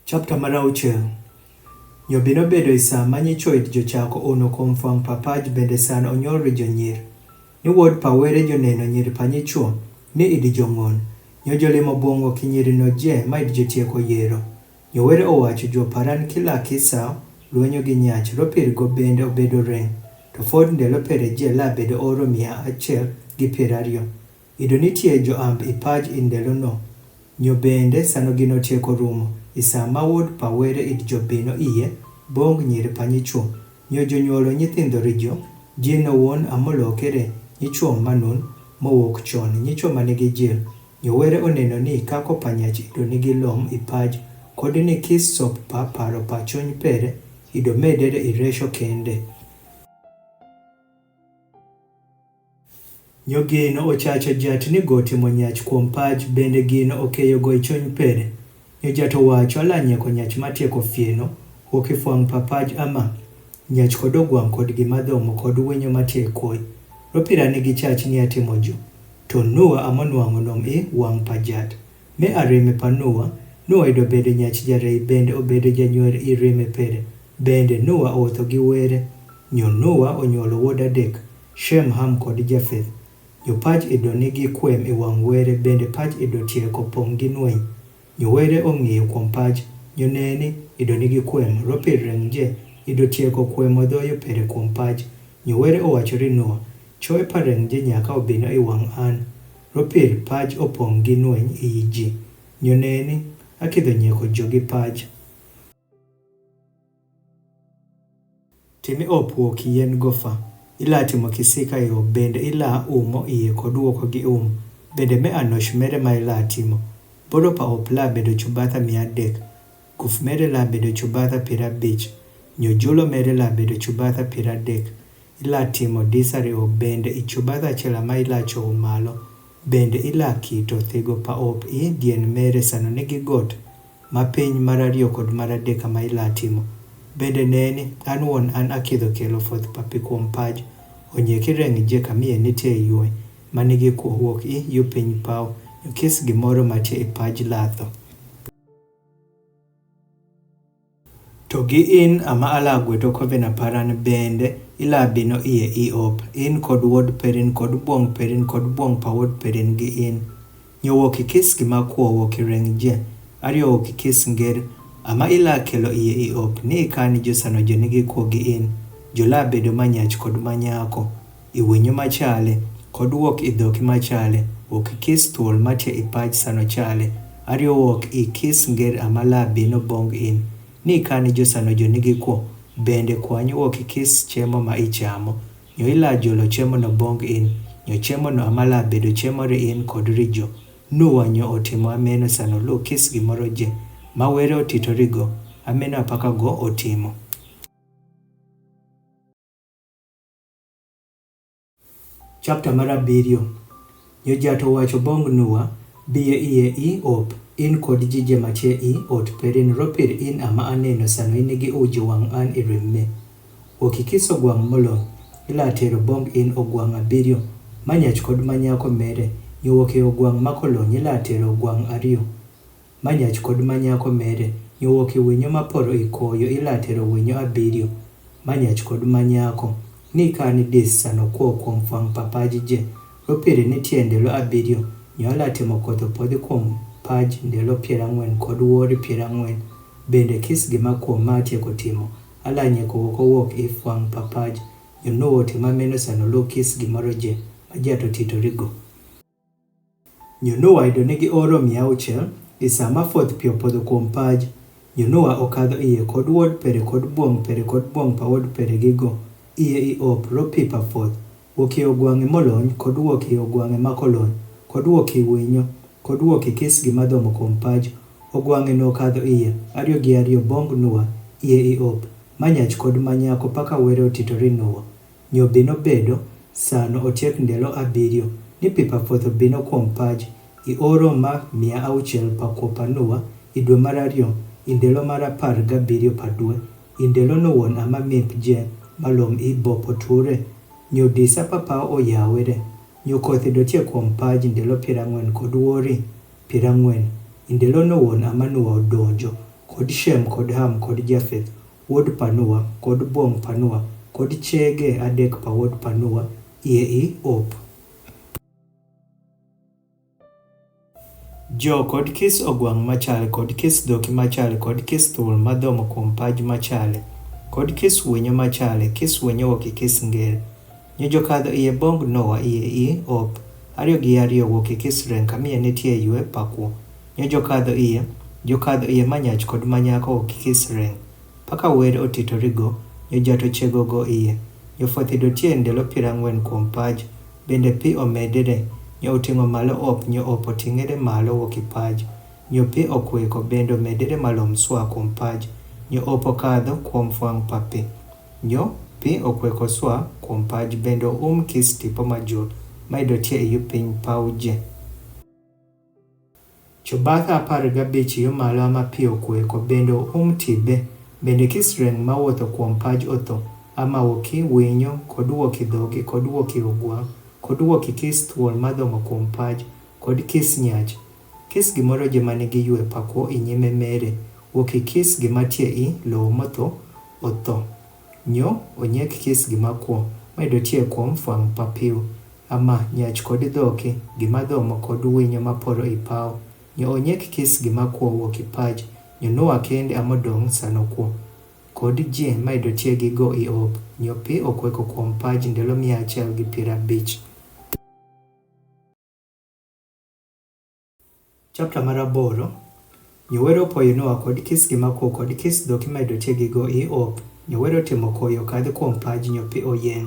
Chapter mar auchiel. Nyobino bedo e saa manyicho it jochako ono kuom fuang' papaj bende sano onyuolre jonyir. Ni wuod pawere joneno nyiri panyichuo ni idi jong'on. Nyo jolimo bongo kinyiri no je ma idi jotieko yiero. Nyowere owacho jo paran kila kisao luenyo gi nyach ropir go bende obedo reng. To ford ndelo pere je la bedo oro 120. Ido nitie jo amb ipaj indelo no. Nyo bende sano gino tieko rumo. Isa ma wuod pawere it jobino iye bong nyiri panyichuo. Nyo jonyuolo nyithindo rijo jino wuon amolokere nyichuo manun mowuok chon nyichuo manigi jil. Nyowere oneno ni kako panyach ido nigi lom ipaj kod ni kis sop pa paro pa chuny pere ido medere iresho kende. Nyo gino ochacho jat ni go timo nyach kuom paj bende gino okeyo go chuny pere. Nyo jato wacho ala nyeko nyach matieko fieno okifuang' papaj ama nyach kod ogwang' kod gimadhomo kod winyo matie koi. Ropira nigi chach ni atimo jo. To Nua amonuang'o nom i wang' pajat. Me arime pa Nua ido bedo nyach jarei bende obedo janyuer i rime pere. Bende Nua otho gi were. Nyo Nua onyuolo wuod adek, Shem, Ham kod Jafeth. Nyo paj ido nigi kwem i wang' were bende paj ido tieko pong' gi nueny. Nyo were ong'iyo kuom paj, nyo neni ido nigi kwem, ropir reng je ido tieko kwem odhoyo pere kuom paj. Nyo were owacho ri Nua, choe pa reng je nyaka obino i wang' an. Ropir paj opong' gi nueny i ji. Nyo neni akidho nyieko jogi paj. Timi opuok yien gofa. Ila timo kisika yo bende ila umo iye kod wuoko gi bende me anosh mere ma ila timo. Boro pa opla bedo chubatha 300. Kuf mere la bedo chubatha 50. Nyojulo mere la bedo chubatha 30. Ila timo disari o bende i chubatha chela ma ila chow malo. Bende ila kito thigo pa op i dien mere sano nigi got. Ma piny marario kod maradeka ma ila timo. Bende neni an wuon an akidho kelo foth papi kuom paj. Onyeki reng je kamie nitie yue. Manigi kuowuok i yu piny pau. Kis gimoro matie ipaj latho. To gi in ama ala gweto kovena paran bende ila bino iye i op. In kod wuod perin kod buong perin kod buong pa wuod perin gi in. Nyowoki kis gima kuowuok reng je. Ario woki kis nger ama ila kelo iye i op ni ikani josano jonigi kuo gi in. Jola bedo manyach kod manyako. Iwinyo machale kod wuok idhoki machale. Wok kis thuol matie ipaj sano chale. Ario wok i kis nger amala bino bong in. Ni kani josano jonigi kuo. Bende kwanyo wok kis chemo ma ichamo. Nyo ila jolo chemo no bong in. Nyo chemo no amala bedo chemo ri in kod rijo. Nua nyo otimo ameno sano lo kis gimoro je. Mawere otitorigo. Ameno apaka go otimo. Chapter mar 7. Nyo jato wacho bong Nua, biye iye i op, in kod jije matie i ot perin ropir in ama aneno sano inigi ujo wang' an irimme. Okikiso gwang' molony, ila tero bong in ogwang' 7, manyach kod manyako mere, nyowoke ogwang' makolony ila tero ogwang' 2. Manyach kod manyako mere, nyowoke winyo maporo ikoyo ila tero winyo 7, manyach kod manyako. Ni kani dis sano kuom fuang' papaji je. Ropire nitie ndelo 7, nyola timo kotho podhi kuom paj ndelo 40 kod wuori 40. Bende kis gima kuom matieko timo. Ala nyeko wuok i fuang' papaj. Nyonuo tima meno sano lo kis gimoro je. Majato titorigo. Nyonuo ido nigi oro 600. Isa mafoth pio podho kuom paj. Nyonuo okadho iye kod wuod pere kod buong pa wuod pere gigo. Iye i op ropipa foth. Woki ogwang'e molony kod woki ogwang'e makolony kod woki winyo kod woki kis gimadhomo kuom paj. Ogwang'e no kadho iye 2 gi 2 bong Nua iye i op manyach kod manyako paka were otitori Nua. Nyo bino bedo sano otiek ndelo 7 ni pipa foth bino kuom paj. I oro ma 600 pa kuopa Nua i dwe mar 2 i ndelo mar 17 pa dwe. I ndelo no wuon ama mip je malom i bopo ture. Nyo disa papa oyawere. Nyo kothi dotie kuom paj ndelo 40 kod wuori 40. Indelo no wuon ama Nua odonjo kod Shem kod Ham kod Jafeth, wuod Panua, kod Bong Panua, kod chege adek pa wuod Panua, iye Op. Jo kod kis ogwang' machale kod kis dhoki machale kod kis thuol madhomo kuom paj machale kod kis winyo machale kis winyo wuok kis ngere. Nyo jokadho iye bong Noa iye Op, ariyo gi ariyo wuok kis Ren kamiye nitie ywe pakuo. Nyo jokadho iye manyach kod manyako wuok kis Ren. Paka were otitorigo, nyo jato chego go iye. Nyo fothido tie ndelo 40 kuom paj, bende pi omedere. Nyo oting'o malo Op, nyo Op oting'ere malo wuok paj. Nyo pi okweko bende omedere malom swa kuom paj. Nyo Op okadho kuom fwang' pa pi. Nyo pi okweko swa kuom paj bende kis tipo majur maidotie iyu piny pauje. Chobatha 15 yo malo ama pi okweko bende tibe bende kis Ren mawuotho kuom paj otho ama wuoki winyo kod wuoki dhogi kod wuoki ogwang' kod wuoki kis thuol madhomo kuom paj kod kis nyach. Kis gimoro je manigi ywe pakuo inyime mere wuoki kis gimatie i lowo motho otho. Nyo onyek kis gimakuo maidotie kuom fwang' pa piu ama nyach kod dhoki gimadhomo kod winyo maporo i pao. Nyo onyek kis gimakuo wuoki paj. Nyo Noa kende amodong' sano kuo kod ji maidotie gi go i Op. Nyo pi okweko kuom paj ndelo 150. Chapter mar 8. Nyowere opoyo Noa kod kis gimakuo kod kis dhoki maidotie gi go i Op. Nyowere otimo koyo kadho kuom paj. Nyo pi oyen.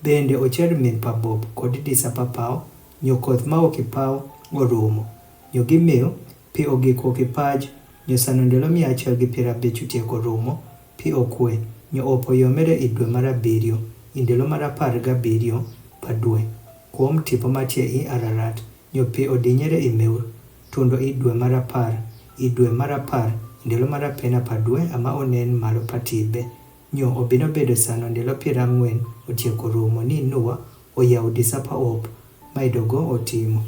Bende ocher min pa Bob kod disa pa pao. Nyo koth mawuok pao orumo. Nyo gimiyo pi ogik wuok paj. Nyo sano ndelo 150 otieko rumo. Pi okwe. Nyo Op oyomere i dwe mar 7 i ndelo mar 17 pa dwe kuom tipo matie i Ararat. Nyo pi odinyere i Meur tundo i dwe mar 10 i dwe mar 10 ndelo mar 10 pa dwe ama onen malo pa tibe. Nyo obino bedo sano ndelo 40 otieko rumo ni Noa oyawo disa pa Op maidogo otimo.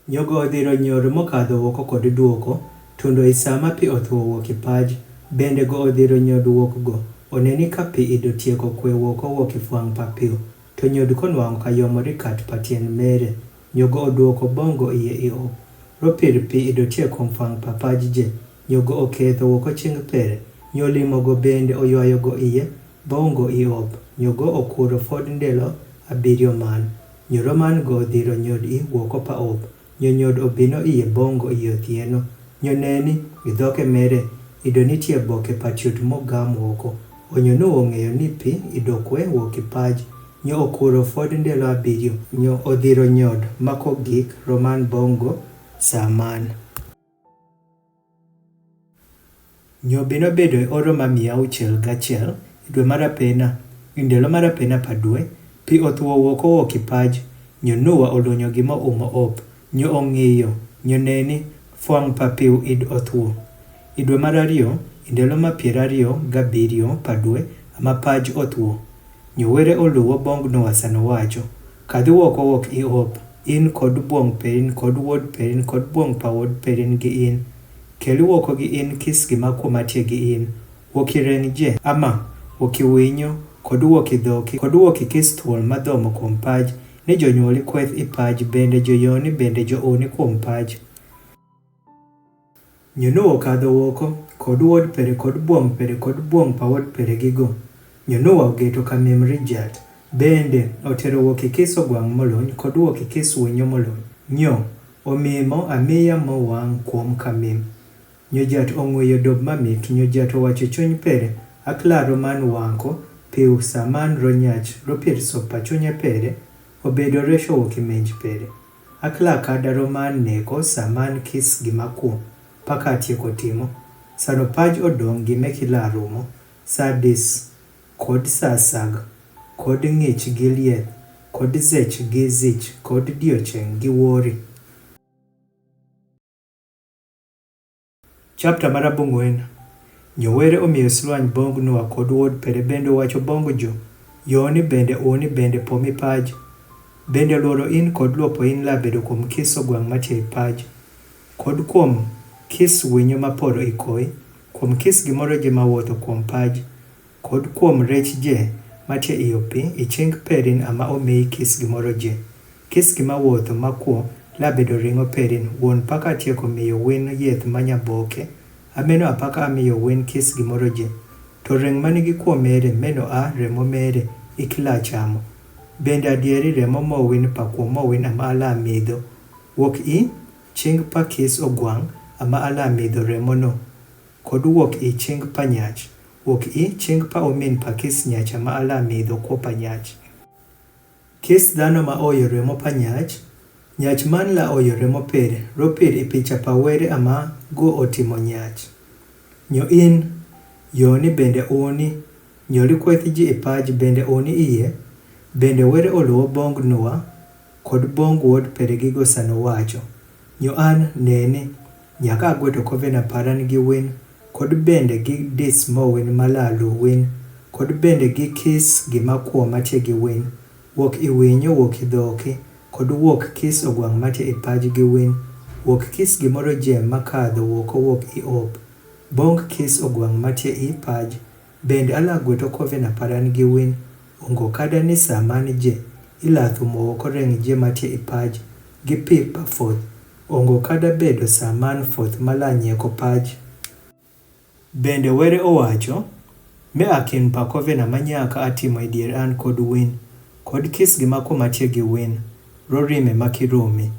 Nyogo odhiro nyoro mokadho oko kod duoko tundo i sama pi othuo wuok paj. Bende go odhiro nyod wuok go oneni ka pi idotieko kwe wuok fwang' pa piu. To nyod konwang'o kayomore kat pa tien mere. Nyogo oduoko bongo iye i Op. Ropir pi idotieko fwang' pa paj je. Nyogo oketho wuoko chieng' pere. Nyo limo go bende oywayo go iye bongo i Op. Nyogo okuro fod ndelo 7 man. Nyoro man go odhiro nyod i wuoko pa Op. Nyod obino iye bongo iye othieno. Nyo neni idhoke mere idonitie boke patiot mogam wuoko. Onyo no ong'eyo ni pi idokwe wuok paj. Nyo okuro fod ndelo 7. Nyo odhiro nyod mako gik roman bongo saman. Nyo bino bedo e oro ma 601 dwe mar apena ndelo mar apena pa dwe. Pi othuo wuok paj. Nyo Noa olonyo gima umo Op. Nyo ong'iyo. Nyo neni fwang' pa piu id othuo. I dwe mar 2 ndelo ma 27 pa dwe ama paj othuo. Nyowere oluwo bong Noa sano wacho. Kadhi wuok i Op. In kod buong Perin kod wuod Perin kod buong pa wuod Perin gi in. Keli wuoko gi in kis gimakuo matie gi in. Wuoki Ren je ama wuoki winyo kod wuoki dhoki kod wuoki kis thuol madhomo kuom paj. Ni jonyuoli kweth i paj bende joyoni bende jooni kuom paj. Nyo Noa okadho wuoko kod wuod pere kod buong pere kod buong pa wuod pere gigo. Nyo Noa ogeto kamim Rijat. Bende otero wuoki kis ogwang' molony kod wuoki kis winyo molony. Nyo omimo amiya mowang' kuom kamim. Nyo jat ong'weyo dob mamit. Nyo jat owacho chuny pere aklaro man wanko piu saman ronyach ropir sopa chunye pere obedo resho wuoki menj pere. Akla kada roman neko saman kis gimakuo paka atieko timo. Sano paj odong' gi mekila rumo. Sadis kod sasag kod ng'ich gi lieth kod zech gi zich kod diocheng' gi wori. Chapter mar 4. Nyowere omiyo slwany bong Noa kod wuod pere bende wacho bongo jo. Yoni bende oni bende pomi paj. Bende luoro in kod luopo in la bedo kuom kis ogwang' matie paj. kod kuom kis winyo maporo ikoi, kuom kis gimoro je mawuotho kuom paj, kod kuom rech je matie iyo pi iching perin ama omiyi kis gimoro je. Kis gimawuotho makuo labedo ring'o perin wuon paka atieko miyo win yeth manyaboke, ameno apaka amiyo win kis gimoro je. To reng manigi kuo mere meno remo mere ikla chamo. Bende adieri remo mowin pa kuo mowin ama ala midho. Wuok i ching pa kis ogwang' ama ala midho remo no. Kod wuok i ching pa nyach. Wuok i ching pa omin pa kis nyach ama ala midho kuo pa nyach. Kis dhano ma oyo remo pa nyach. Nyach man la oyo remo pere. Ropir ipicha pa were ama go otimo nyach. Nyo in yoni bende uni. Nyori kwethi ji ipaj bende uni iye. Bende were oluwo bong Noah kod bong wuod pere gigo sano wacho. Nyo an neni nyaka agweto kovena paran gi win kod bende gi dis mowin malalu win kod bende gi kis gima kuo matie gi win. Wuok i winyo wuok i dhoki kod wuok kis ogwang' matie i paj gi win. Wuok kis gimoro je makadho wuok i op. Bong kis ogwang' matie i paj. Bende ala gweto kovena paran gi win. Ongo kada ni saman je ilatho moko reng je matie i paj gi pi pa foth. Ongo kada bedo saman foth malanyieko paj. Bende were owacho, me akin pa kovena manyaka atimo i dier an kod win. Kod kis gimako matie gi win. Rorime makiromi.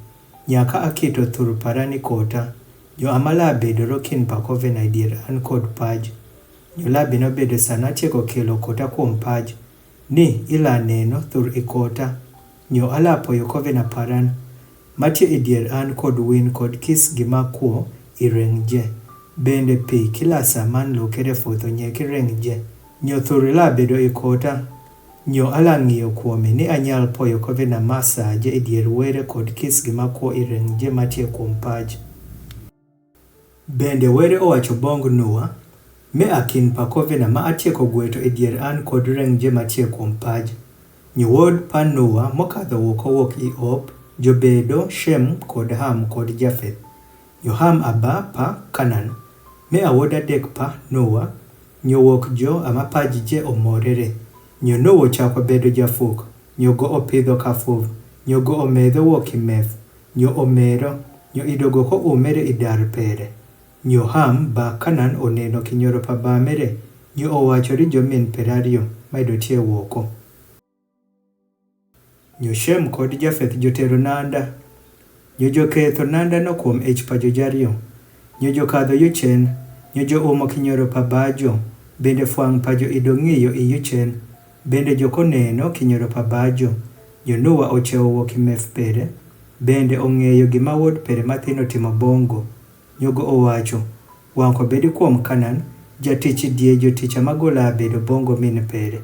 Nyaka akito thur parani kota. Jo amala bedo rokin pa kovena i dier an kod paj. Nyo labi no bedo sana tieko kelo kota kuom paj. Ni ila neno thur ikota. Nyo ala poyo kovena paran. Matie i dier an kod win kod kis gimakuo i reng je. Bende pi kila saman lokere fotho nyeki reng je. Nyo thur ila bedo ikota. Nyo ala ng'iyo kuome ni anyal poyo kovena masaje i dier were kod kis gimakuo i reng je matie kuom paj. Bende were owacho bong Noah. Me akin pa kovena ma atieko gweto i dier an kod reng je matie kuom paj. Nyo wuod pa Noah mokadho wuok i op. Jobedo Shem kod Ham kod Jafeth. Nyo Ham aba pa Kanan. Me awuod adek pa Noah. Nyo wuok jo ama paj je omorere. Nyo Noah chako bedo jafuk. Nyo go opidho kafuv. Nyo go omedho wuok i meth. Nyo omero. Nyo idogo ko umere i dar pere. Nyo Ham ba Kanan oneno kinyoro pa bamere. Nyo owachori jomin perario maidotie wuoko. Nyo Shem kod Jafeth jotero nanda. Nyo joketho nanda no kuom pa jojario. Nyo jokadho yuchen. Nyo jo umo kinyoro pa bajo. Bende fuang' pa jo idong'iyo i yuchen. Bende jokoneno kinyoro pa bajo. Nyo Noah ochewo wuok i meth pere. Bende ong'eyo gima wuod pere mathino timo bongo. Nyogo owacho, wang' bedi kuom Kanan, jatich die jotich amagola bedo bongo min pere.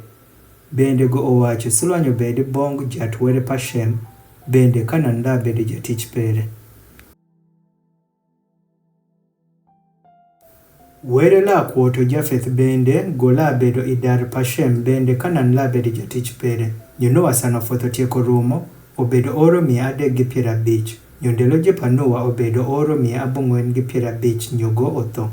Bende go owacho sulwanyo bedi bong jat were pa Shem, bende Kanan da bedo jatich pere. Were la kuoto Jafeth bende gola bedo idar pa Shem, bende Kanan la bedo jatich pere. Nyo Noah sano fotho tieko rumo, obedo oro 350. Nyondelo je pa Noah obedo oro 450 nyogo otho.